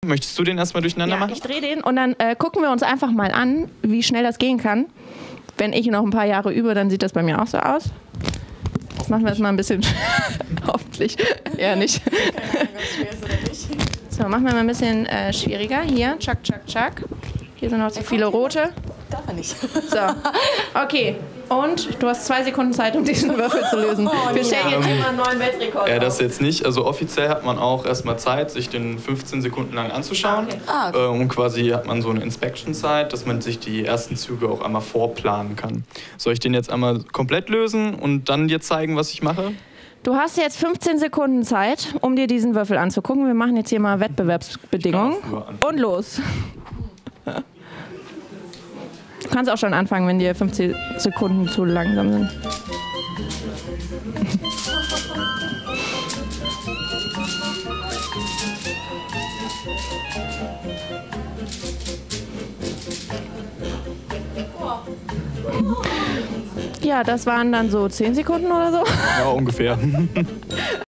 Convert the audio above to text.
Möchtest du den erstmal durcheinander machen? Ich drehe den und dann gucken wir uns einfach mal an, wie schnell das gehen kann. Wenn ich noch ein paar Jahre übe, dann sieht das bei mir auch so aus. Das machen wir jetzt mal ein bisschen. Hoffentlich eher nicht. So, machen wir mal ein bisschen schwieriger. Hier, tschak, tschak, tschak. Hier sind noch zu viele rote. Darf er nicht. So, okay. Und du hast 2 Sekunden Zeit, um diesen Würfel zu lösen. Wir stellen jetzt hier mal einen neuen Weltrekord auf. Das jetzt nicht. Also offiziell hat man auch erstmal Zeit, sich den 15 Sekunden lang anzuschauen. Okay. Und quasi hat man so eine Inspection-Zeit, dass man sich die ersten Züge auch einmal vorplanen kann. Soll ich den jetzt einmal komplett lösen und dann dir zeigen, was ich mache? Du hast jetzt 15 Sekunden Zeit, um dir diesen Würfel anzugucken. Wir machen jetzt hier mal Wettbewerbsbedingungen. Und los. Du kannst auch schon anfangen, wenn dir 15 Sekunden zu langsam sind. Ja, das waren dann so 10 Sekunden oder so. Ja, ungefähr.